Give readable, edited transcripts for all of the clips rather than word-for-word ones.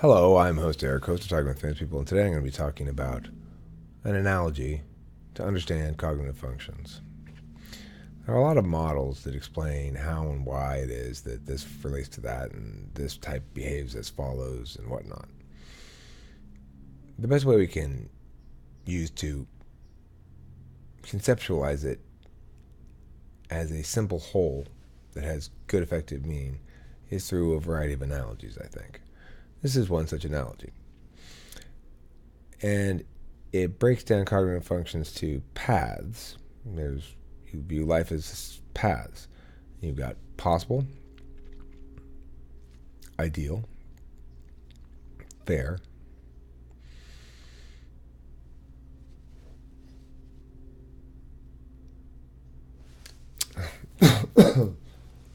Hello, I'm host Eric, host of Talking with Famous People, and today I'm going to be talking about an analogy to understand cognitive functions. There are a lot of models that explain how and why it is that this relates to that and this type behaves as follows and whatnot. The best way we can use to conceptualize it as a simple whole that has good effective meaning is through a variety of analogies, I think. This is one such analogy. And it breaks down cognitive functions to paths. You view life as paths. You've got possible, ideal, fair,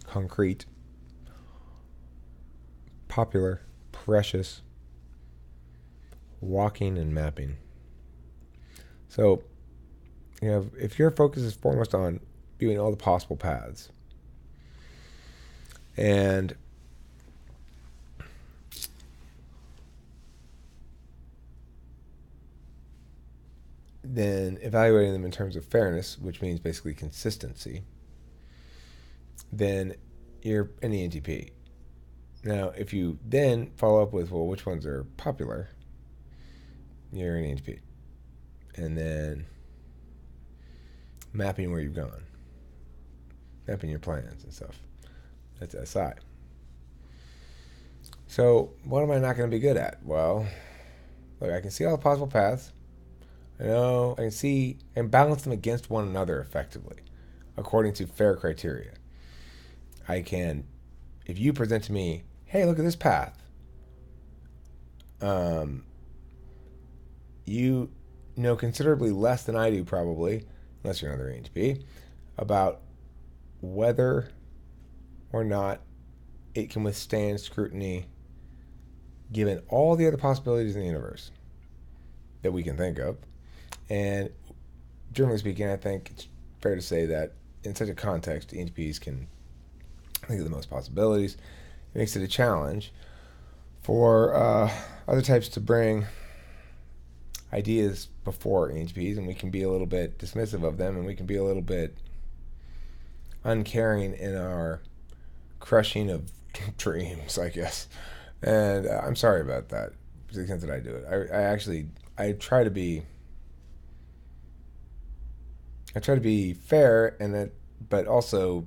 concrete, popular, precious, walking, and mapping. So, if your focus is foremost on viewing all the possible paths, and then evaluating them in terms of fairness, which means basically consistency, then you're an ENTP. Now, if you then follow up with, well, which ones are popular, you're an ENTP. And then mapping where you've gone, mapping your plans and stuff. That's SI. So, what am I not going to be good at? Well, look, I can see all the possible paths. I know I can see and balance them against one another effectively, according to fair criteria. I can, if you present to me, hey, look at this path. You know considerably less than I do, probably, unless you're another ENTP, about whether or not it can withstand scrutiny given all the other possibilities in the universe that we can think of. And generally speaking, I think it's fair to say that in such a context, ENTPs can think of the most possibilities. It makes it a challenge for other types to bring ideas before ENTPs, and we can be a little bit dismissive of them, and we can be a little bit uncaring in our crushing of dreams, I guess. And I'm sorry about that, to the extent that I do it. I try to be fair, but also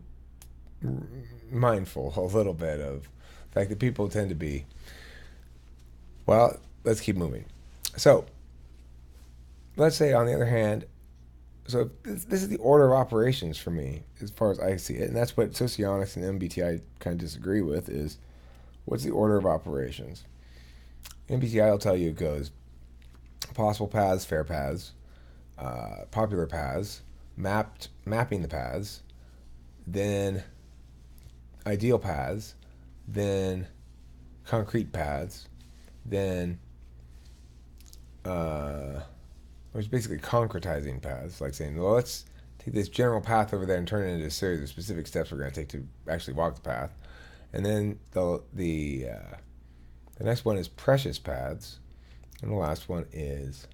mindful a little bit of the fact that people tend to be. Well, let's keep moving. So, let's say, on the other hand, so this is the order of operations for me, as far as I see it, and that's what socionics and MBTI kind of disagree with, is what's the order of operations? MBTI will tell you it goes possible paths, fair paths, popular paths, mapping the paths, then ideal paths, then concrete paths, then which is basically concretizing paths, like saying, well, let's take this general path over there and turn it into a series of specific steps we're going to take to actually walk the path. And then the next one is precious paths, and the last one is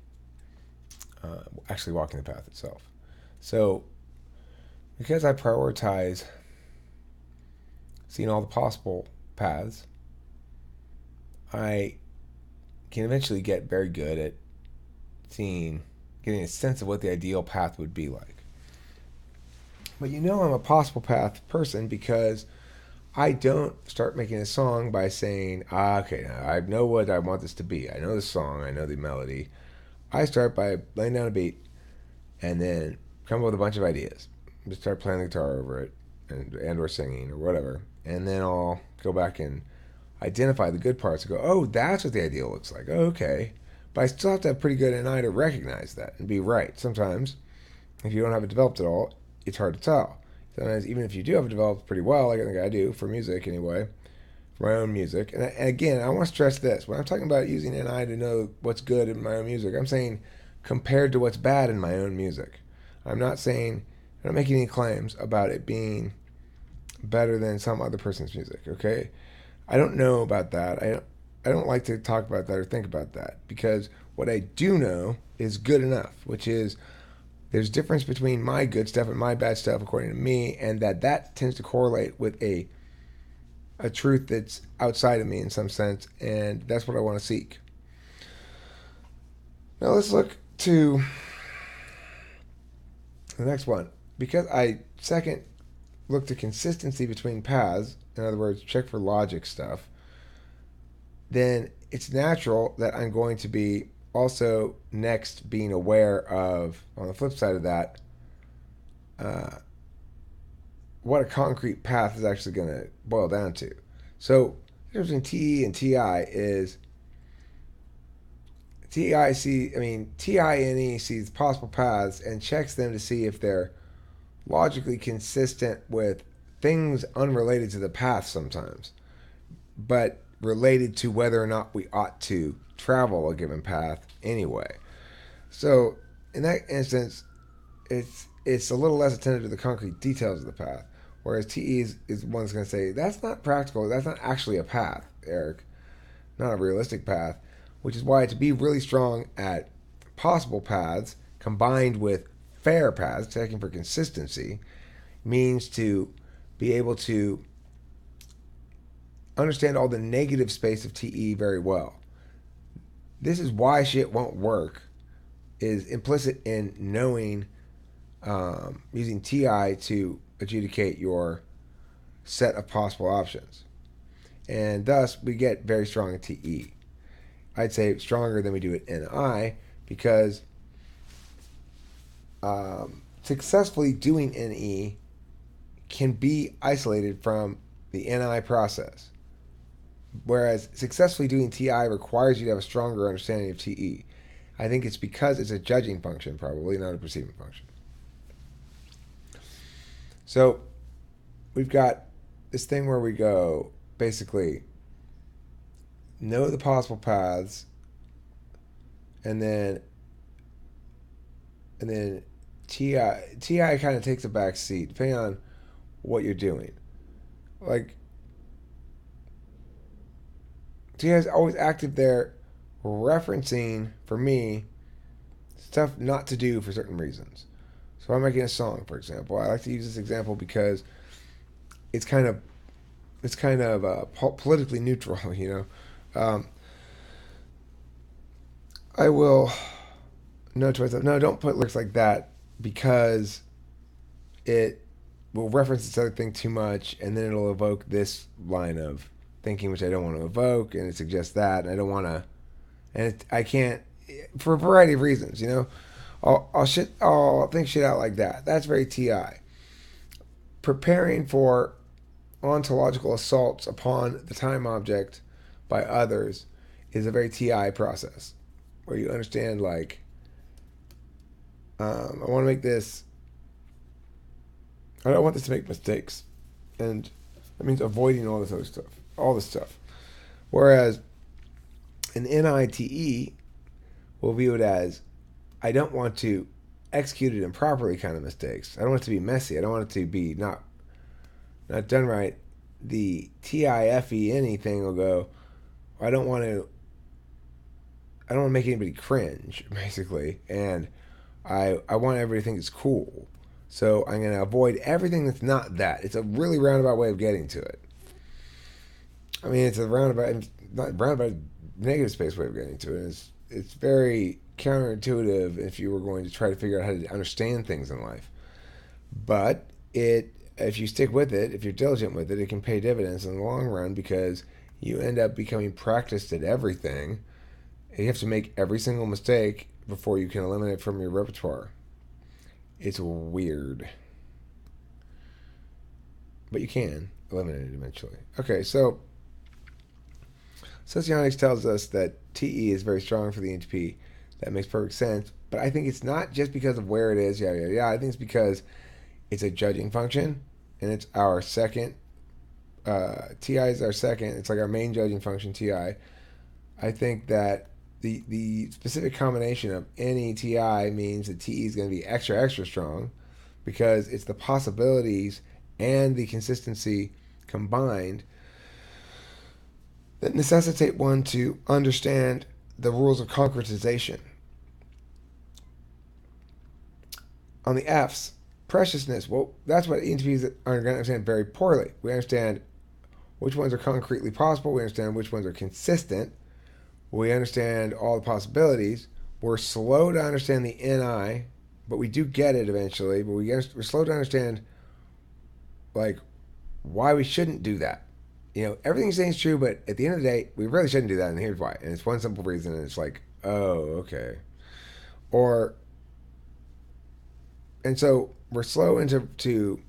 actually walking the path itself. So, because I prioritize seeing all the possible paths, I can eventually get very good at getting a sense of what the ideal path would be like. But I'm a possible path person because I don't start making a song by saying, okay, now I know what I want this to be. I know the song, I know the melody. I start by laying down a beat and then come up with a bunch of ideas. Just start playing the guitar over it and or singing or whatever. And then I'll go back and identify the good parts and go, oh, that's what the ideal looks like. Oh, okay. But I still have to have pretty good an eye to recognize that and be right. Sometimes, if you don't have it developed at all, it's hard to tell. Sometimes, even if you do have it developed pretty well, like I think I do for music anyway, for my own music. And again, I want to stress this. When I'm talking about using an eye to know what's good in my own music, I'm saying compared to what's bad in my own music. I'm not making any claims about it being better than some other person's music, okay? I don't know about that. I don't like to talk about that or think about that, because what I do know is good enough, which is there's difference between my good stuff and my bad stuff according to me, and that tends to correlate with a truth that's outside of me in some sense, and that's what I want to seek. Now let's look to the next one. Because I second look to consistency between paths, in other words, check for logic stuff, then it's natural that I'm going to be also next being aware of, on the flip side of that, uh, what a concrete path is actually going to boil down to. So the difference between TE and TI is TINE sees possible paths and checks them to see if they're logically consistent with things unrelated to the path sometimes, but related to whether or not we ought to travel a given path anyway. So in that instance, it's a little less attentive to the concrete details of the path, whereas TE is one that's going to say that's not practical, that's not actually a path, Eric, not a realistic path, which is why to be really strong at possible paths combined with fair paths, checking for consistency, means to be able to understand all the negative space of TE very well. This is why shit won't work, is implicit in knowing, using TI to adjudicate your set of possible options. And thus, we get very strong at TE. I'd say stronger than we do at NI, because successfully doing NE can be isolated from the NI process, whereas successfully doing TI requires you to have a stronger understanding of TE. I think it's because it's a judging function, probably, not a perceiving function. So we've got this thing where we go, basically, know the possible paths, and then TI kind of takes a back seat depending on what you're doing. Like, TI is always active there, referencing, for me, stuff not to do for certain reasons. So if I'm making a song, for example, I like to use this example because it's kind of politically neutral, you know. I will note to myself, no, don't put lyrics like that, because it will reference this other thing too much, and then it'll evoke this line of thinking which I don't want to evoke, and it suggests that, and I don't want to, and I can't, for a variety of reasons, you know. I'll think shit out like that. That's very TI. Preparing for ontological assaults upon the time object by others is a very TI process, where you understand, like, I want to make this, I don't want this to make mistakes, and that means avoiding all this stuff. Whereas an NITE will view it as, I don't want to execute it improperly kind of mistakes. I don't want it to be messy. I don't want it to be not done right. The TIFE anything will go, I don't want to make anybody cringe, basically, and I want everybody to think it's cool. So I'm going to avoid everything that's not that. It's a really roundabout way of getting to it. I mean, it's a roundabout negative space way of getting to it. It's very counterintuitive if you were going to try to figure out how to understand things in life. But if you stick with it, if you're diligent with it, it can pay dividends in the long run, because you end up becoming practiced at everything. You have to make every single mistake before you can eliminate it from your repertoire. It's weird. But you can eliminate it eventually. Okay, so socionics tells us that TE is very strong for the NTP. That makes perfect sense. But I think it's not just because of where it is, I think it's because it's a judging function, and it's our second. TI is our second. It's like our main judging function, TI. I think that the specific combination of any TI means that TE is going to be extra, extra strong, because it's the possibilities and the consistency combined that necessitate one to understand the rules of concretization. On the F's, preciousness, well, that's what ENTPs are going to understand very poorly. We understand which ones are concretely possible. We understand which ones are consistent. We understand all the possibilities. We're slow to understand the NI, but we do get it eventually. But we're slow to understand, like, why we shouldn't do that. Everything you're saying is true, but at the end of the day, we really shouldn't do that, and here's why. And it's one simple reason, and it's like, oh, okay. And so we're slow into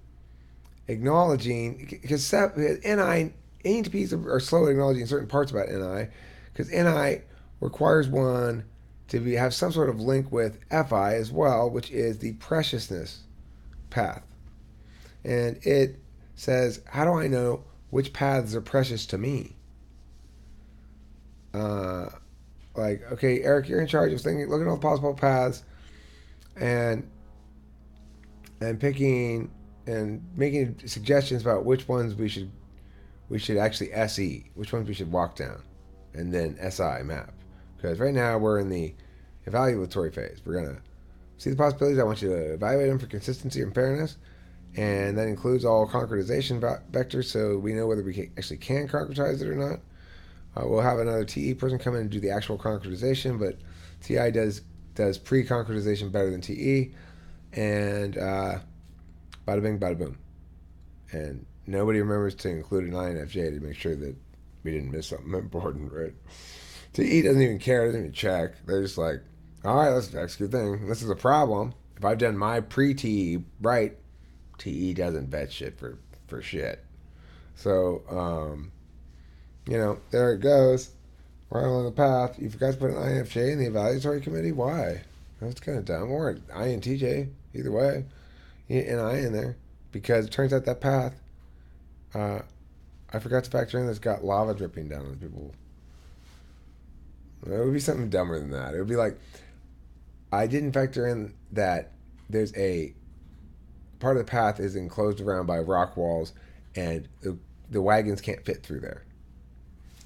acknowledging, because NI, ENTPs are slow at acknowledging certain parts about NI, because NI requires one to have some sort of link with FI as well, which is the preciousness path. And it says, how do I know which paths are precious to me? Okay, Eric, you're in charge of looking at all the possible paths and picking and making suggestions about which ones we should actually SE, which ones we should walk down, and then SI map. Because right now we're in the evaluatory phase. We're gonna see the possibilities. I want you to evaluate them for consistency and fairness, and that includes all concretization vectors, so we know whether we actually can concretize it or not. We'll have another TE person come in and do the actual concretization, but TI does pre-concretization better than TE, and bada bing, bada boom. And nobody remembers to include an INFJ to make sure that we didn't miss something important, right? TE doesn't even care, doesn't even check. They're just like, all right, let's execute the thing. This is a problem. If I've done my pre-TE right, TE doesn't bet shit for shit. So, there it goes. Right on the path. You forgot to put an INFJ in the evaluatory committee? Why? That's kind of dumb. Or an INTJ. Either way. You need an I in there. Because it turns out that path, I forgot to factor in that's got lava dripping down on people. It would be something dumber than that. It would be like, I didn't factor in that there's a part of the path is enclosed around by rock walls and the wagons can't fit through there.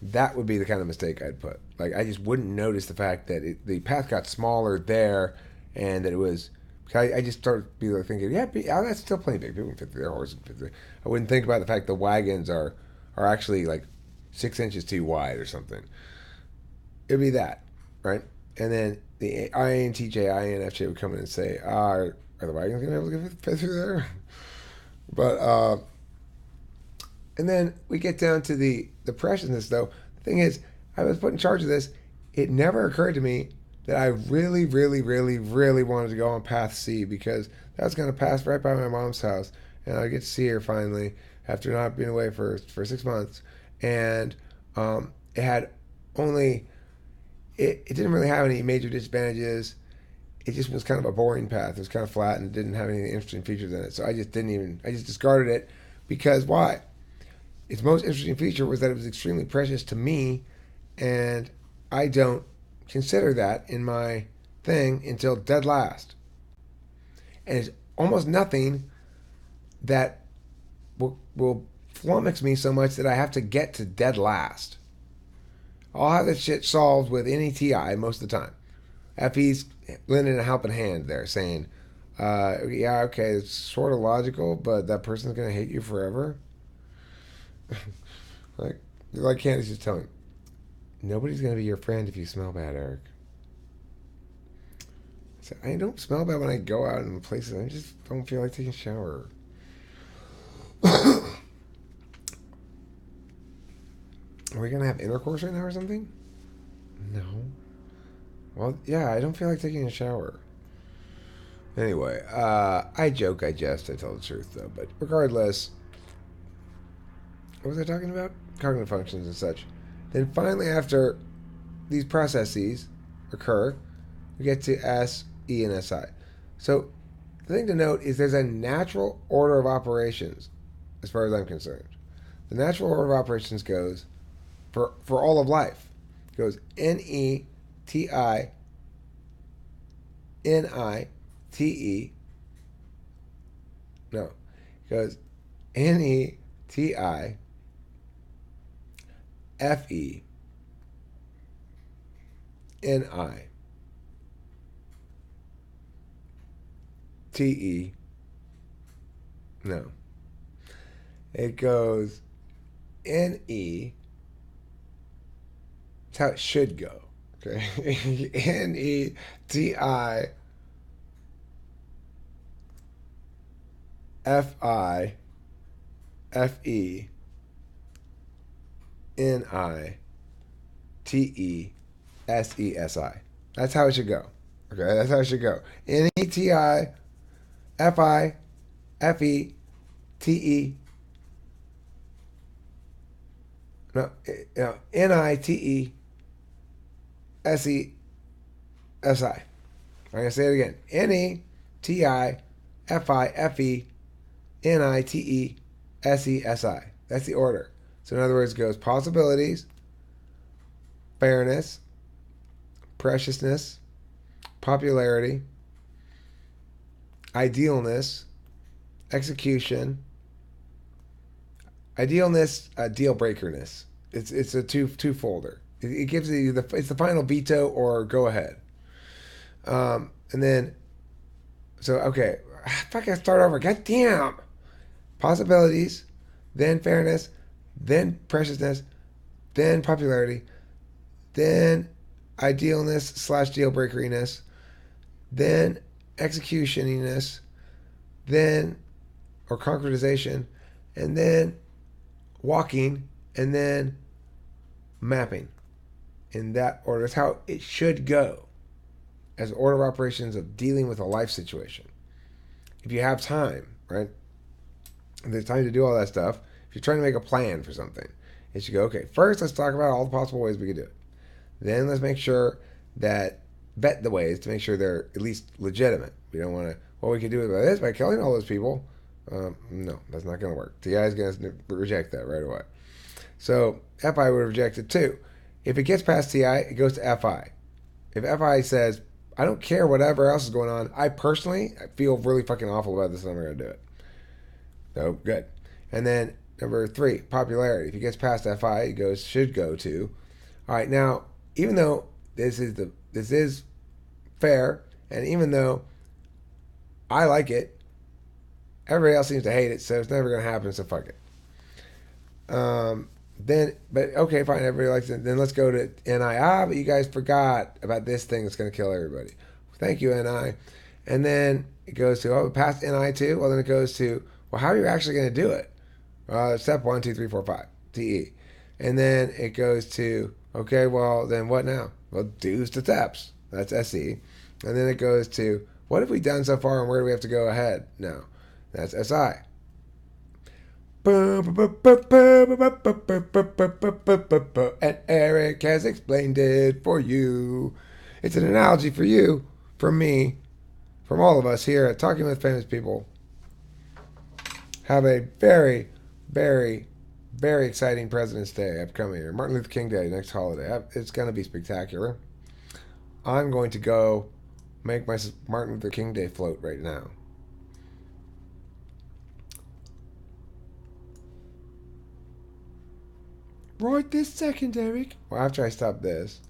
That would be the kind of mistake I'd put. Like, I just wouldn't notice the fact that the path got smaller there, and that it was. I just started thinking, that's still plenty big. People can fit through their horses. Fit through. I wouldn't think about the fact the wagons are actually like 6 inches too wide or something. It'd be that, right? And then the INTJ, INFJ would come in and say, are the wagons going to be able to fit through there? But and then we get down to the preciousness, though. The thing is, I was put in charge of this. It never occurred to me that I really, really, really, really wanted to go on path C, because that was going to pass right by my mom's house, and I'd get to see her finally after not being away for 6 months. And it had only, it didn't really have any major disadvantages. It just was kind of a boring path. It was kind of flat and it didn't have any interesting features in it. So I just discarded it, because why? Its most interesting feature was that it was extremely precious to me, and I don't consider that in my thing until dead last. And it's almost nothing that will flummox me so much that I have to get to dead last. I'll have this shit solved with any TI most of the time. FE's lending a helping hand there, saying, yeah, okay, it's sort of logical, but that person's going to hate you forever. like Candace just telling me, nobody's going to be your friend if you smell bad, Eric. I said, I don't smell bad when I go out in places. I just don't feel like taking a shower. Are we going to have intercourse right now or something? No. Well, yeah, I don't feel like taking a shower. Anyway, I joke, I jest, I tell the truth, though. But regardless, what was I talking about? Cognitive functions and such. Then finally, after these processes occur, we get to S, E, and SI. So the thing to note is there's a natural order of operations, as far as I'm concerned. The natural order of operations goes, for all of life, it goes N-E, T-I, N-I, T-E. No, it goes N-E, T-I, F-E, N-I. T-E. No. It goes N-E. That's how it should go. Okay. N-E-T-I. F-I. F-E. N-I. T-E-S-E-S-I. That's how it should go. Okay, that's how it should go. N-E-T-I. F-I. F-E. T-E. No, N-I-T-E-S-E-S-I. I'm going to say it again. N-E-T-I-F-I-F-E-N-I-T-E-S-E-S-I. That's the order. So in other words, it goes possibilities, fairness, preciousness, popularity, idealness, execution, idealness, deal breakerness. It's a two-folder. It gives you it's the final veto or go ahead. And then, so okay, if I can start over, goddamn. Possibilities, then fairness, then preciousness, then popularity, then idealness / deal breakeriness, then executioniness, then or concretization, and then walking, and then mapping. In that order. That's how it should go as order of operations of dealing with a life situation. If you have time, right? If there's time to do all that stuff, if you're trying to make a plan for something, it should go, okay, first let's talk about all the possible ways we could do it. Then let's make sure that, vet the ways to make sure they're at least legitimate. We don't want to, well, we could do it by this, by killing all those people. No, that's not going to work. TI is going to reject that right away. So FI would reject it too. If it gets past TI, it goes to FI. If FI says, I don't care whatever else is going on, I feel really fucking awful about this and I'm going to do it. So good. And then number 3, popularity. If it gets past FI, it should go to. All right, now, even though this is fair, and even though I like it, everybody else seems to hate it, so it's never going to happen, so fuck it. But okay, fine, everybody likes it. Then let's go to NI. But you guys forgot about this thing that's going to kill everybody. Thank you, NI. And then it goes to, past NI too? Well, then it goes to, well, how are you actually going to do it? Step 1, 2, 3, 4, 5, TE. And then it goes to, okay, well, then what now? Well, do the steps. That's SE. And then it goes to, what have we done so far and where do we have to go ahead now? That's SI. And Eric has explained it for you. It's an analogy for you, from me, from all of us here at Talking with Famous People. Have a very, very, very exciting President's Day upcoming here. Martin Luther King Day, next holiday. It's going to be spectacular. I'm going to go make my Martin Luther King Day float right now. Right this second, Eric. Well, after I stop this.